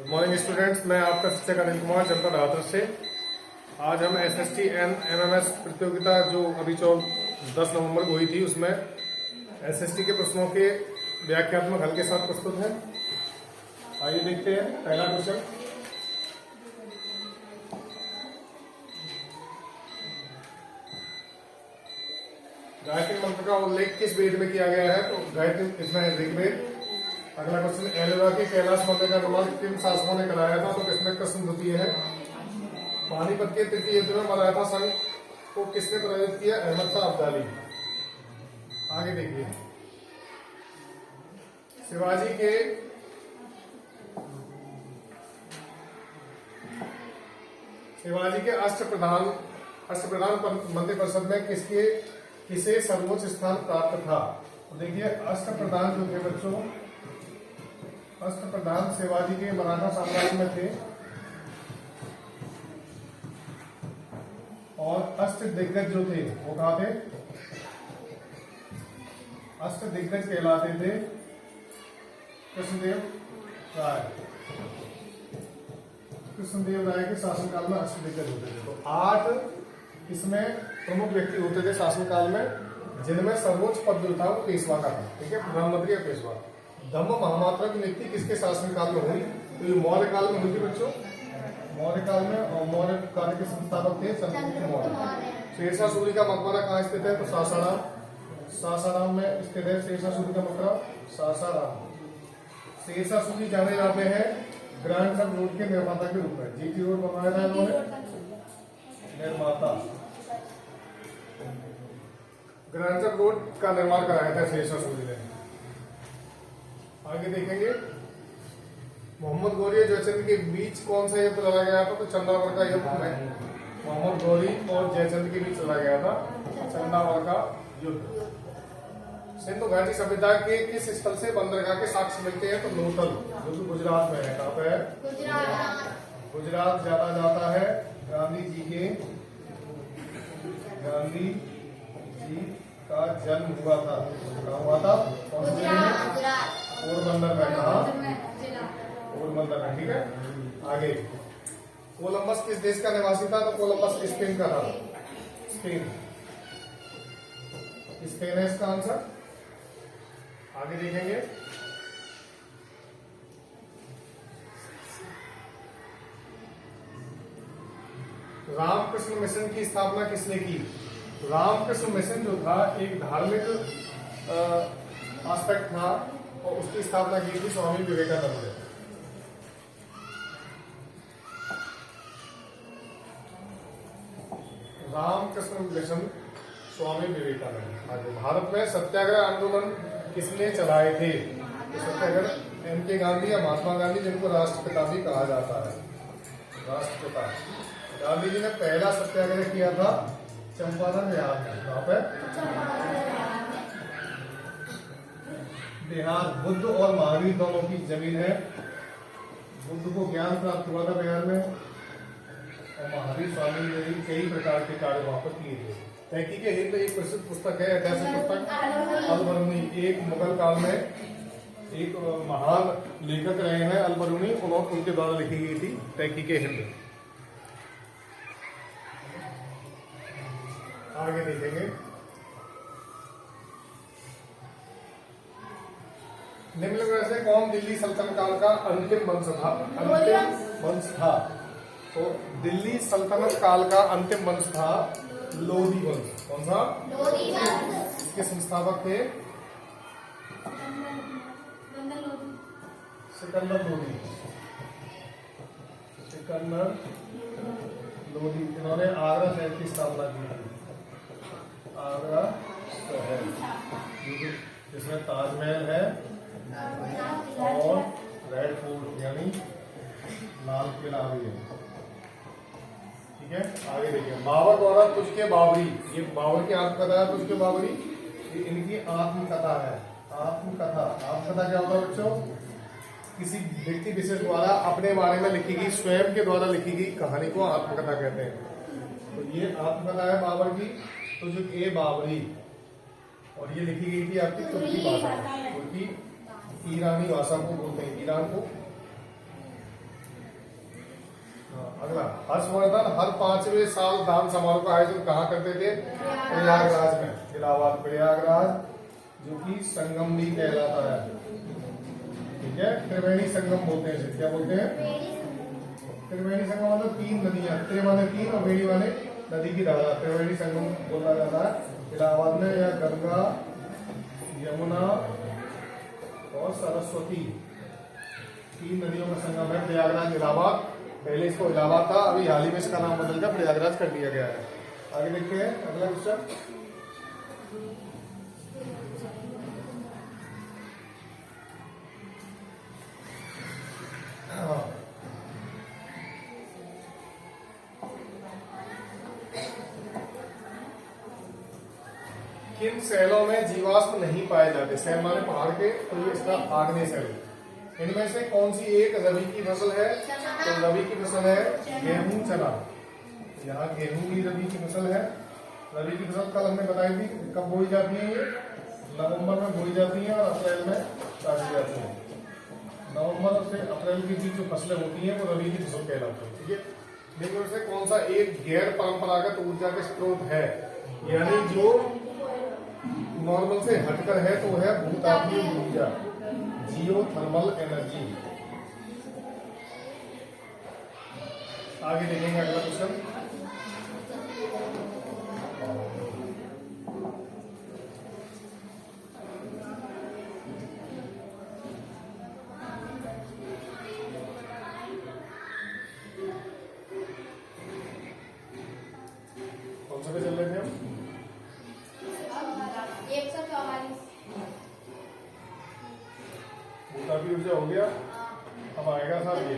Good morning students, मैं आपका शिक्षक अनिल कुमार जनपद हाथरस से। आज हम SST एंड MMS प्रतियोगिता जो अभी 10 नवंबर को हुई थी, उसमें SST के प्रश्नों के व्याख्यात्मक हल के साथ प्रस्तुत हैं। आइए देखते हैं पहला क्वेश्चन। गायत्री मंत्र का उल्लेख किस वेद में किया गया है? तो गायत्री इसमें है ऋग्वेद। अगला क्वेश्चन, एलोरा के कैलाश मंदिर का निर्माण किन शासकों ने कराया था? तो किसमें कृष्ण द्वितीय है। पानीपत के तृतीय युद्ध में मराठा संघ को किसने पराजित किया? अहमद शाह अब्दाली। आगे देखिए, शिवाजी के अष्टप्रधान मंत्रिपरिषद में किसे सर्वोच्च स्थान प्राप्त था? तो देखिए, अष्टप्रधान जो थे बच्चों, अष्टप्रधान शिवाजी के मराठा साम्राज्य में थे और अष्ट दिग्गज जो थे वो कहा थे? अष्ट दिग्गज कहलाते थे कृष्णदेव राय। कृष्णदेव राय के शासनकाल में अष्ट दिग्गज होते थे। तो 8 इसमें प्रमुख व्यक्ति होते थे शासनकाल में, जिनमें सर्वोच्च पद जो था वो पेशवा का था। ठीक है, प्रधानमंत्री या पेशवा। धम्म महामात्रा की नियुक्ति किसके शासनकाल में हुई? तो ये मौर्य काल में हुई थी बच्चों, मौर्य काल में। और मौर्य काल के संस्थापक थे चंद्रगुप्त मौर्य। शेरशाह सूरी का मकबरा कहाँ स्थित है? तो सासाराम। सासाराम में स्थित है शेरशाह सूरी का मकबरा, सासाराम। शेरशाह सूरी जाने जाते हैं ग्रैंड ट्रंक रोड के निर्माता के रूप में। जीटी रोड बनवाया था इन्होंने, निर्माता। ग्रैंड ट्रंक रोड का निर्माण कराया था शेरशाह सूरी ने। आगे देखेंगे, मोहम्मद गौरी और जयचंद के बीच कौन सा युद्ध लड़ा गया था? तो चंदावर का युद्ध में मोहम्मद गौरी और जयचंद के बीच लड़ा गया था चंदावर का युद्ध। सिंधु घाटी सभ्यता के किस स्थल से बंदरगाह के साक्ष्य मिलते हैं? तो लोथल, जो कि गुजरात में है। कहाँ पे है? गुजरात जाना जाता है। गांधी जी का जन्म हुआ था, कहाँ हुआ था? पोरबंदर में। कहा? पोरबंदर में। ठीक है, आगे, कोलंबस किस देश का निवासी था? तो कोलंबस स्पेन का था। स्पेन है इसका आंसर। आगे देखेंगे, रामकृष्ण मिशन की स्थापना किसने की? रामकृष्ण मिशन जो था एक धार्मिक एस्पेक्ट था और उसकी स्थापना की थी स्वामी विवेकानंद ने। रामकृष्ण मिशन, स्वामी विवेकानंद। आगे, भारत में सत्याग्रह आंदोलन किसने चलाए थे? तो सत्याग्रह M.K. गांधी या महात्मा गांधी, जिनको राष्ट्रपिता भी कहा जाता है। राष्ट्रपिता गांधी जी ने पहला सत्याग्रह किया था चंपारण बिहार में। कहाँ पे? बिहार। बुद्ध और महावीर दोनों की जमीन है। बुद्ध को ज्ञान प्राप्त हुआ था बिहार में और महावीर स्वामी ने भी कई प्रकार के कार्य वहां पर किए थे। तहकीक हिंद एक प्रसिद्ध पुस्तक है, ऐतिहासिक पुस्तक अल-बरूनी। एक मुगल काल में एक महान लेखक रहे हैं अल-बरूनी, उनके द्वारा लिखी गई थी तहकीक हिंद। आगे देखेंगे, निम्नलिखित में से कौन दिल्ली सल्तनत काल का अंतिम वंश था? अंतिम वंश था, तो दिल्ली सल्तनत काल का अंतिम वंश था लोधी वंश। कौन सा? लोधी वंश। इसके संस्थापक थे सिकंदर लोधी। सिकंदर लोधी, इन्होंने आगरा शहर की स्थापना की थी। आगरा शहर जिसमें ताजमहल है और रेड फोर्ट यानी लाल किला भी है। ठीक है, आगे देखिए, बाबर द्वारा तुझके बाबरी, ये बाबर की आत्मकथा है। तुझके बाबरी ये इनकी आत्मकथा है। आत्मकथा क्या होता है बच्चों? किसी व्यक्ति विशेष द्वारा अपने बारे में लिखी गई, स्वयं के द्वारा लिखी गई कहानी को आत्मकथा कहते हैं। तो ये आत्मकथा है बाबर की, तुझके बाबरी। और ये लिखी गई थी आपकी तुर्की भाषा में, तुर्की ईरानी भाषा को बोलते हैं, ईरान को। अगला, हर्षवर्धन हर 5वें साल दान समारोह का आयोजन कहाँ करते थे? प्रयागराज में, इलाहाबाद प्रयागराज, जो कि संगम भी कहलाता है। ठीक है, त्रिवेणी संगम बोलते हैं इसे। क्या बोलते हैं? त्रिवेणी संगम मतलब 3 नदियां, त्रि माने 3 और वेणी माने नदी की धारा, त्रिवेणी संगम बोला जाता है इलाहाबाद में। या गंगा, यमुना और सरस्वती, 3 नदियों का संगम है प्रयागराज इलाहाबाद। पहले इसको इलाहाबाद था, अभी हाल ही में इसका नाम बदलकर प्रयागराज कर दिया गया है। आगे देखते हैं अगला क्वेश्चन। किन शैलों में जीवाश्म नहीं पाए जाते? शैल माने पहाड़ के, तो ये इसका आग्नेय शैल। इनमें से कौन सी एक रबी की फसल है? तो रबी की फसल है गेहूं, चना। यहाँ गेहूं की रबी की फसल है। रबी की फसल कल हमने बताई थी, कब बोई जाती है? ये नवंबर में बोई जाती है और अप्रैल में काटी जाती है। नवंबर से अप्रैल के बीच जो फसलें होती हैं वो रबी की फसल कहलाती है। ठीक है, लेकिन से कौन सा एक गैर परंपरागत ऊर्जा के स्रोत है, यानी जो नॉर्मल से हटकर है, तो है भूतापीय ऊर्जा, जियोथर्मल एनर्जी। आगे देखेंगे अगला क्वेश्चन। कौन सा पे चल रहे थे हम? 144। भूतापीय ऊर्जा हो गया। अब आएगा साहब ये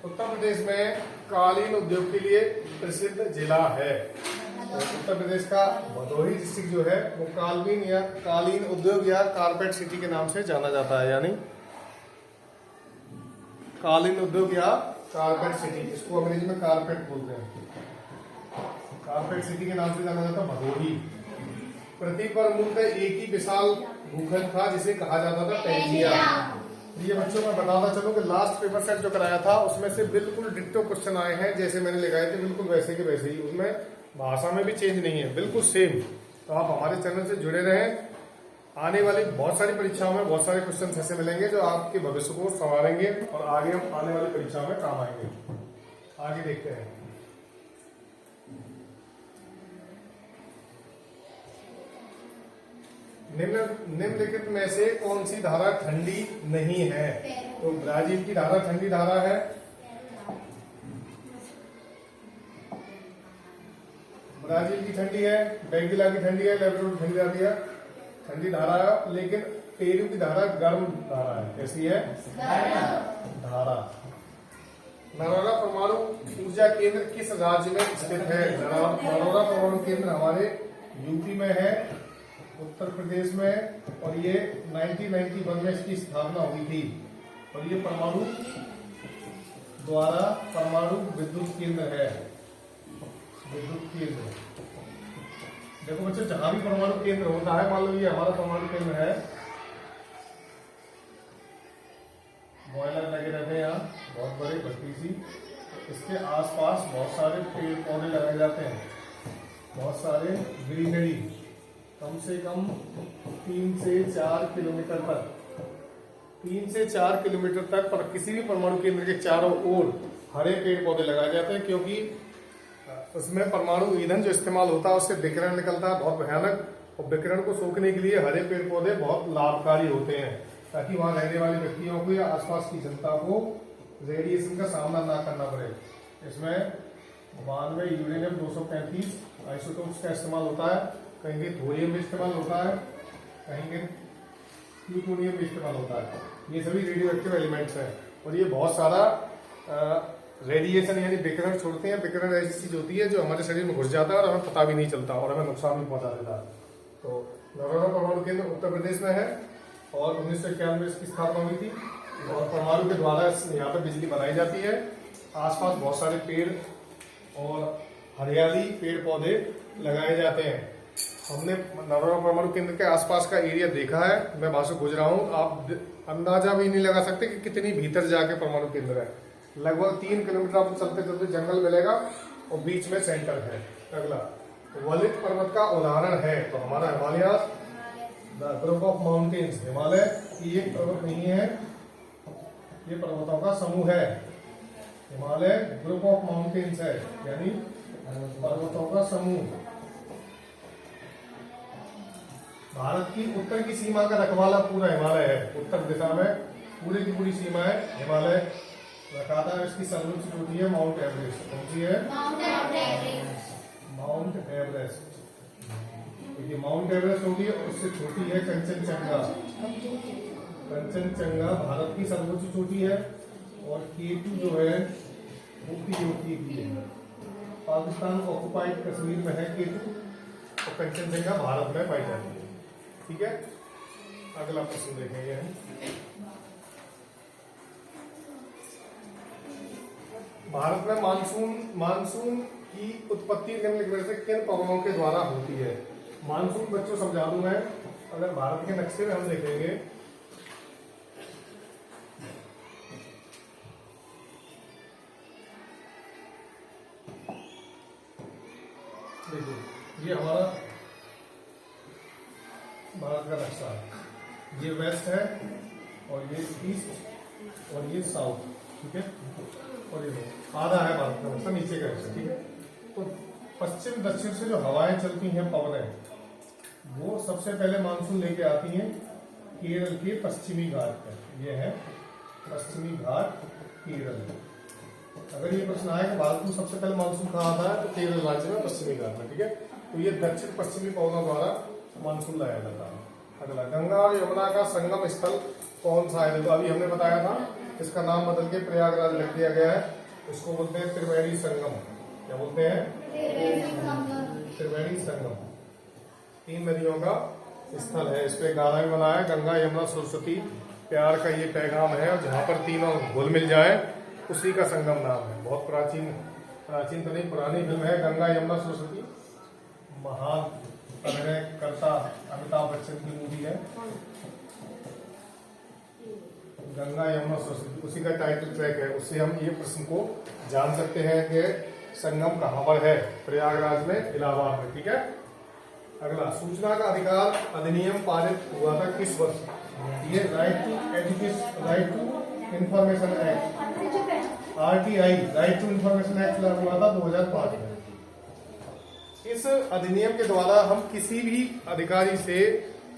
उत्तर प्रदेश में कालीन उद्योग के लिए प्रसिद्ध जिला है। तो उत्तर प्रदेश का भदोही डिस्ट्रिक्ट जो है वो कालीन या कालीन उद्योग या कारपेट सिटी के नाम से जाना जाता है, यानी कालीन उद्योग या कारपेट सिटी, इसको अंग्रेजी में कारपेट बोलते हैं। कारपेट सिटी के नाम से जाना जाता है भदोही। पृथ्वी पर मूलतः एक ही विशाल भूखंड था जिसे कहा जाता था पैंजिया। ये बच्चों मैं बताता चलूं कि लास्ट पेपर सेट जो कराया था उसमें से बिल्कुल डिट्टो क्वेश्चन आए हैं, जैसे मैंने लगाए थे बिल्कुल वैसे के वैसे ही, उसमें भाषा में भी चेंज नहीं है, बिल्कुल सेम। तो आप हमारे चैनल से जुड़े रहें, आने वाली बहुत सारी परीक्षाओं में बहुत सारे क्वेश्चन ऐसे मिलेंगे जो आपके भविष्य को संवारेंगे और आगे हम आने वाली परीक्षाओं में काम आएंगे। आगे देखते हैं। निम्नलिखित में से कौन सी धारा ठंडी नहीं है? तो ब्राजील की धारा ठंडी धारा है। ब्राजील की ठंडी है, बेंगिला की ठंडी है, लेब्रोड ठंडी जाती है, ठंडी धारा है। लेकिन पेरू की धारा गर्म धारा है। कैसी है? धारा। नरोरा परमाणु ऊर्जा केंद्र किस राज्य में स्थित है? नरोरा परमाणु केंद्र हमारे यूपी में है, उत्तर प्रदेश में, और ये 1991 में इसकी स्थापना हुई थी। और ये परमाणु द्वारा परमाणु विद्युत केंद्र है। विद्युत केंद्र, देखो बच्चों, जहां भी परमाणु केंद्र होता है, मान लो ये हमारा परमाणु केंद्र है, बॉयलर लगे रहते हैं यहाँ बहुत बड़े भट्टी सी, इसके आसपास बहुत सारे पेड़ पौधे लगाए जाते हैं, बहुत सारे ग्रीनरी, कम से कम 3 से 4 किलोमीटर तक, 3 से 4 किलोमीटर तक पर किसी भी परमाणु केंद्र के चारों ओर हरे पेड़ पौधे लगाए जाते हैं, क्योंकि उसमें परमाणु ईंधन जो इस्तेमाल होता है उससे विकिरण निकलता है बहुत भयानक, और विकिरण को सोखने के लिए हरे पेड़ पौधे बहुत लाभकारी होते हैं, ताकि वहां रहने वाले व्यक्तियों को या आसपास की जनता को रेडिएशन का सामना ना करना पड़े। इसमें 92 यूरेनियम 235 आइसोटोप्स का इस्तेमाल होता है, कहीं थोरियम भी इस्तेमाल होता है, कहीं प्लूटोनियम भी इस्तेमाल होता है। ये सभी रेडियो एक्टिव एलिमेंट्स हैं, और ये बहुत सारा रेडिएशन यानी विकिरण छोड़ते हैं। विकिरण ऐसी चीज होती है जो हमारे शरीर में घुस जाता है और हमें पता भी नहीं चलता और हमें नुकसान भी पहुंचा देता है। तो नरोरा परमाणु केंद्र उत्तर प्रदेश में है और 1991 में इसकी स्थापना हुई थी, और परमाणु के द्वारा यहाँ पर बिजली बनाई जाती है। आसपास बहुत सारे पेड़ और हरियाली पेड़ पौधे लगाए जाते हैं। हमने नरोरा परमाणु केंद्र के आसपास का एरिया देखा है, मैं वहां से गुजरा हूँ। आप अंदाजा भी नहीं लगा सकते कि कितनी भीतर जाके परमाणु केंद्र है। लगभग 3 किलोमीटर आपको चलते चलते जंगल मिलेगा और बीच में सेंटर है। अगला वलित पर्वत का उदाहरण है, तो हमारा Himalaya group of mountains, Himalaya की एक पर्वत नहीं है, ये पर्वतों का समूह है। हिमालय ग्रुप ऑफ माउंटेन्स है, यानी पर्वतों का समूह। भारत की उत्तर की सीमा का रखवाला पूरा हिमालय है। उत्तर दिशा में पूरी की पूरी सीमा है हिमालय रखा था। इसकी सर्वोच्च चोटी है माउंट एवरेस्ट। कौन सी है? Mount Everest. देखिए माउंट एवरेस्ट होगी और उससे छोटी है कंचनजंगा। कंचनजंगा भारत की सर्वोच्च चोटी है। और K2 जो है वो POK की है। पाकिस्तान ऑक्युपाइड कश्मीर में है K2 और कंचनजंगा भारत में पाई जाती है। ठीक है, अगला प्रश्न देखेंगे हम। भारत में मानसून की उत्पत्ति निम्नलिखित में से किन पवनों के द्वारा होती है? मानसून बच्चों समझा दूं मैं। अगर भारत के नक्शे में हम देखेंगे, देखिए ये हमारा भारत का नक्शा है। ये वेस्ट है और ये ईस्ट और ये साउथ। ठीक है, और ये आधा है भारत का नक्शा, नीचे का नक्शा। ठीक है, तो पश्चिम दक्षिण से जो हवाएं चलती हैं, पवनें, वो सबसे पहले मानसून लेके आती हैं केरल के पश्चिमी घाट पर। ये है पश्चिमी घाट केरल। अगर ये प्रश्न आए कि भारत में सबसे पहले मानसून कहाँ आता है, तो केरल राज्य में पश्चिमी घाट में। ठीक है, तो ये दक्षिण पश्चिमी पवनों द्वारा मानसून लाया जाता है। अगला, गंगा और यमुना का संगम स्थल कौन सा है? देखो अभी हमने बताया था, इसका नाम बदल के प्रयागराज रख दिया गया है। इसको बोलते हैं त्रिवेणी संगम। क्या बोलते हैं? त्रिवेणी संगम। 3 नदियों का स्थल है। इस पे गाना भी बना है, गंगा यमुना सरस्वती प्यार का ये पैगाम है। और जहाँ पर तीनों घुल मिल जाए उसी का संगम नाम है। बहुत प्राचीन तो नहीं, पुरानी फिल्म है गंगा यमुना सरस्वती। महान अभिनयकर्ता अमिताभ बच्चन की मूवी है गंगा यमुना सरस्वती, उसी का टाइटल ट्रैक है। उससे हम ये प्रश्न को जान सकते हैं कि संगम कहाँ पर है? प्रयागराज में, इलाहाबाद में। ठीक है, अगला, सूचना का अधिकार अधिनियम पारित हुआ था किस वर्ष? ये right to education, right to information act, RTI, right to information act लागू हुआ था 2005 में। इस अधिनियम के द्वारा हम किसी भी अधिकारी से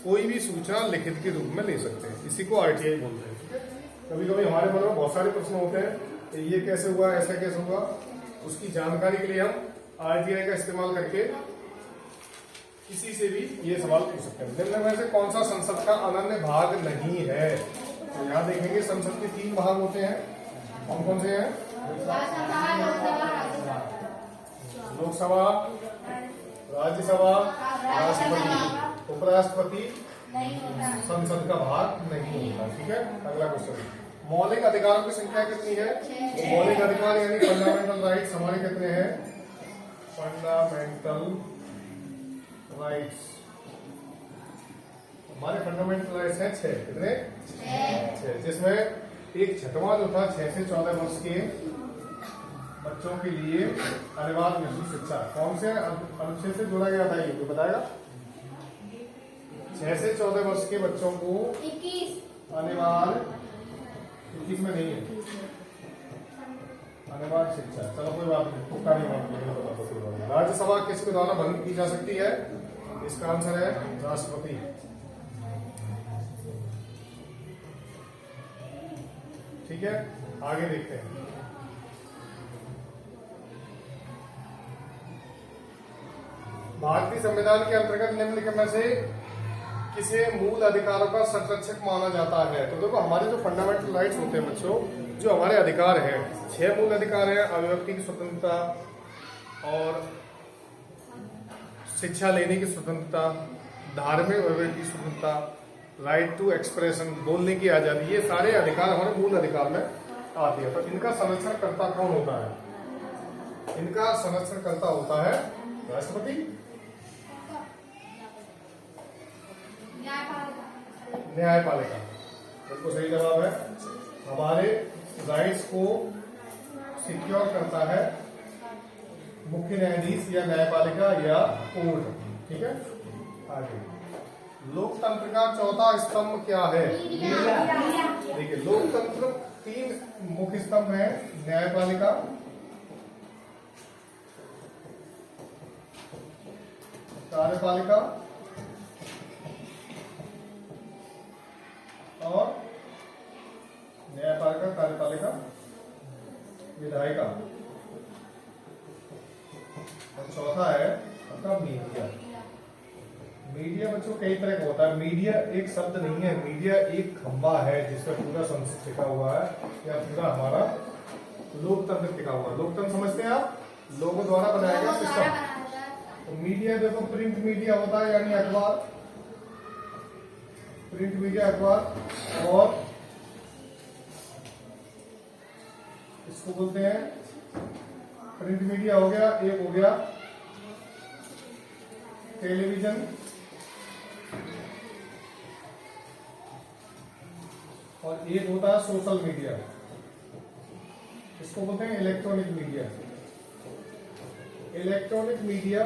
कोई भी सूचना लिखित के रूप में ले सकते हैं। इसी को RTI बोलते हैं। ठीक है, कभी कभी हमारे मन में बहुत सारे प्रश्न होते हैं, ये कैसे हुआ, ऐसा कैसे हुआ, उसकी जानकारी के लिए हम RTI का इस्तेमाल करके किसी से भी ये सवाल पूछ सकते हैं। निम्न में से कौन सा संसद का अनन्य भाग नहीं है? तो यहाँ देखेंगे संसद के 3 भाग होते हैं। कौन कौन से हैं? लोकसभा, राज्यसभा, राष्ट्रपति, उपराष्ट्रपति, संसद का भाग नहीं होता। ठीक है, अगला क्वेश्चन, मौलिक अधिकारों की संख्या कितनी है? मौलिक अधिकार यानी फंडामेंटल राइट्स हमारे कितने हैं? फंडामेंटल राइट्स हमारे फंडामेंटल राइट्स हैं 6। कितने? 6, जिसमें एक छठवां जो था 6 से 14 वर्ष के बच्चों के लिए अनिवार्य निजी शिक्षा। कौन से अनुच्छेद से जोड़ा गया था ये तो बताएगा? 6 से 14 वर्ष के बच्चों को 21 अनिवार्य, 21 में नहीं है अनिवार्य शिक्षा। चलो कोई बात नहीं, तुक्का नहीं मानते। राज्यसभा किसके द्वारा भंग की जा सकती है? इसका आंसर है राष्ट्रपति। ठीक है, आगे देखते हैं। भारतीय संविधान के अंतर्गत निम्नलिखित में से किसे मूल अधिकारों का संरक्षक माना जाता है? तो देखो हमारे जो फंडामेंटल राइट्स होते हैं बच्चों, जो हमारे अधिकार हैं, 6 मूल अधिकार हैं। अभिव्यक्ति की स्वतंत्रता और शिक्षा लेने की स्वतंत्रता, धार्मिक अभिव्यक्ति की स्वतंत्रता, राइट टू एक्सप्रेशन, बोलने की आजादी, ये सारे अधिकार हमारे मूल अधिकार में आती है। तो इनका संरक्षण करता कौन होता है? इनका संरक्षण करता होता है राष्ट्रपति। न्यायपालिका बिल्कुल सही जवाब है। हमारे राइट्स को सिक्योर करता है मुख्य न्यायाधीश या न्यायपालिका या कोर्ट। ठीक है, आगे लोकतंत्र का चौथा स्तंभ क्या है? देखिए, लोकतंत्र 3 मुख्य स्तंभ है, न्यायपालिका, कार्यपालिका और न्यायपालिका, कार्यपालिका, विधायिका, और चौथा है आपका मीडिया। मीडिया बच्चों कई तरह का होता है। मीडिया एक शब्द नहीं है, मीडिया एक खंबा है जिसका पूरा संस्कृत टिका हुआ है, या पूरा हमारा लोकतंत्र टिका हुआ है। लोकतंत्र समझते हैं आप? लोगों द्वारा बनाया गया सिस्टम। तो मीडिया देखो, प्रिंट मीडिया होता है यानी अखबार, प्रिंट मीडिया अखबार, और इसको बोलते हैं प्रिंट मीडिया हो गया। एक हो गया टेलीविजन, और एक होता है सोशल मीडिया, इसको बोलते हैं इलेक्ट्रॉनिक मीडिया। इलेक्ट्रॉनिक मीडिया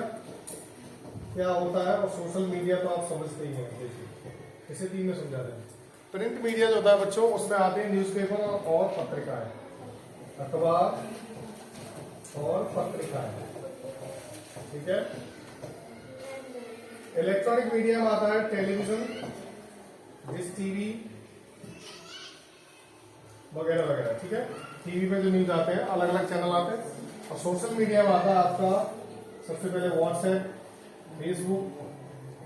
क्या होता है और सोशल मीडिया तो आप समझते ही हैं। देखिए, इसे 3 में समझा दें। प्रिंट मीडिया जो होता है बच्चों, उसमें आते हैं न्यूज़पेपर और पत्रिकाएं, अखबार और पत्रिकाएं। ठीक है। इलेक्ट्रॉनिक मीडिया में आता है टेलीविजन, डिश टीवी वगैरह वगैरह। ठीक है, टीवी पे जो न्यूज आते हैं, अलग अलग चैनल आते हैं। और सोशल मीडिया में आता है आपका सबसे पहले व्हाट्सएप, फेसबुक,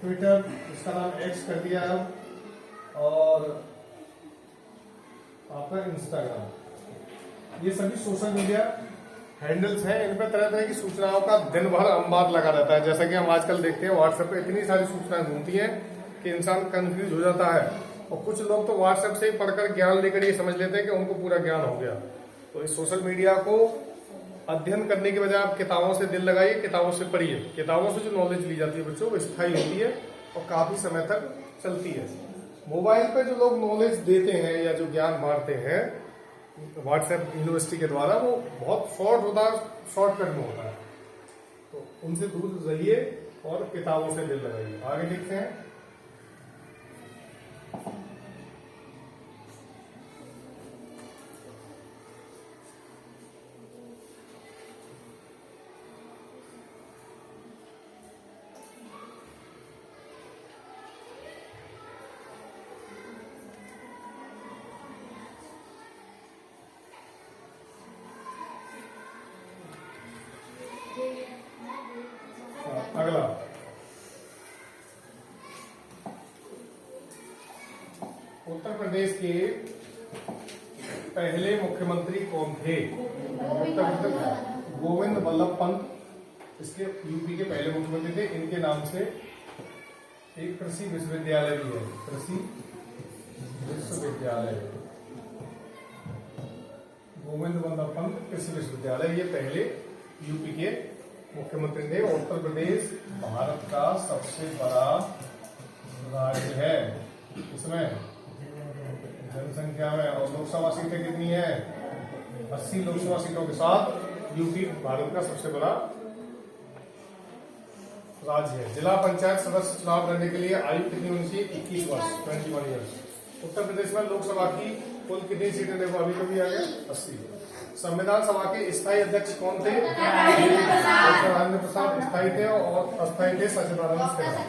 ट्विटर, इसका नाम एक्स कर दिया है, और आपका इंस्टाग्राम। ये सभी सोशल मीडिया हैंडल्स हैं। इन पर तरह तरह की सूचनाओं का दिन भर अंबार लगा रहता है। जैसा कि हम आजकल देखते हैं, व्हाट्सएप पे इतनी सारी सूचनाएं घूमती हैं कि इंसान कंफ्यूज हो जाता है। और कुछ लोग तो व्हाट्सएप से ही पढ़कर ज्ञान लेकर ये समझ लेते हैं कि उनको पूरा ज्ञान हो गया। तो इस सोशल मीडिया को अध्ययन करने के बजाय आप किताबों से दिल लगाइए, किताबों से पढ़िए। किताबों से जो नॉलेज ली जाती है बच्चों, वो स्थायी होती है और काफी समय तक चलती है। मोबाइल पे जो लोग नॉलेज देते हैं या जो ज्ञान बांटते हैं व्हाट्सएप यूनिवर्सिटी के द्वारा, वो बहुत शॉर्ट होता है, शॉर्टकट में होता है। तो उनसे दूर रहिए और किताबों से दिल लगाइए। आगे देखते हैं। अगला, उत्तर प्रदेश के पहले मुख्यमंत्री कौन थे? गोविंद वल्लभ पंत इसके यूपी के पहले मुख्यमंत्री थे। इनके नाम से एक कृषि विश्वविद्यालय भी है, कृषि विश्वविद्यालय, गोविंद वल्लभ पंत कृषि विश्वविद्यालय। ये पहले यूपी के मुख्यमंत्री थे। उत्तर प्रदेश भारत का सबसे बड़ा राज्य है, इसमें जनसंख्या में, और लोकसभा सीटें कितनी है? 80 लोकसभा सीटों के साथ यूपी भारत का सबसे बड़ा राज्य है। जिला पंचायत सदस्य चुनाव लड़ने के लिए आयु कितनी होनी चाहिए? 21 वर्ष, 21 ईयर्स। उत्तर प्रदेश में लोकसभा की कुल कितनी सीटें? देखो अभी कभी आ गया 80। संविधान सभा के स्थायी अध्यक्ष कौन थे? राजेंद्र प्रसाद स्थायी थे, और अस्थायी थे सचिदानंद सिन्हा।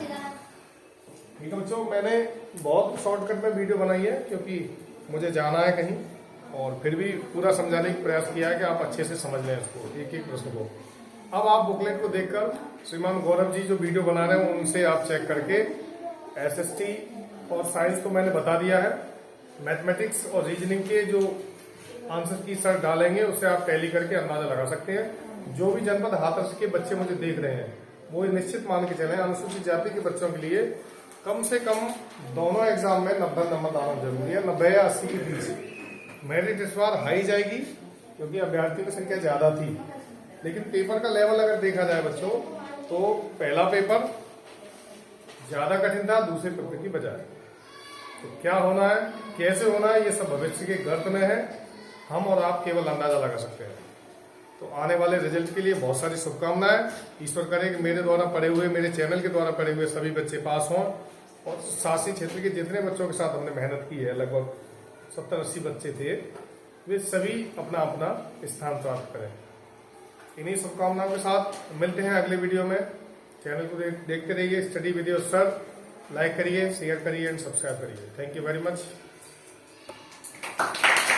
ठीक है बच्चों, मैंने बहुत शॉर्टकट में वीडियो बनाई है क्योंकि मुझे जाना है कहीं, और फिर भी पूरा समझाने का प्रयास किया है कि आप अच्छे से समझ लें इसको, एक एक प्रश्न को। अब आप बुकलेट को देखकर श्रीमान गौरव जी जो वीडियो बना रहे हैं उनसे आप चेक करके एसएसटी और साइंस तो मैंने बता दिया है, मैथमेटिक्स और रीजनिंग के जो आंसर की सर डालेंगे उससे आप टैली करके अंदाजा लगा सकते हैं। जो भी जनपद हाथरस के बच्चे मुझे देख रहे हैं वो निश्चित मान के चले, अनुसूचित जाति के बच्चों के लिए कम से कम दोनों एग्जाम में 90 नंबर आना जरूरी है, 90 या 80 के बीच। मेरिट इस बार हाई जाएगी क्योंकि अभ्यर्थियों की संख्या ज्यादा थी, लेकिन पेपर का लेवल अगर देखा जाए बच्चों तो पहला पेपर ज्यादा कठिन था दूसरे पेपर की बजाय। तो क्या होना है, कैसे होना है, ये सब भविष्य के गर्त में है, हम और आप केवल अंदाजा लगा सकते हैं। तो आने वाले रिजल्ट के लिए बहुत सारी शुभकामनाएं। ईश्वर करे कि मेरे द्वारा पढ़े हुए, मेरे चैनल के द्वारा पढ़े हुए सभी बच्चे पास हों, और शासी क्षेत्र के जितने बच्चों के साथ हमने मेहनत की है, लगभग 70-80 बच्चे थे, वे सभी अपना अपना स्थान प्राप्त करें। इन्हीं शुभकामनाओं के साथ मिलते हैं अगले वीडियो में। चैनल को देखते रहिए। स्टडी वीडियो सर, लाइक करिए, शेयर करिए एंड सब्सक्राइब करिए। Thank you very much.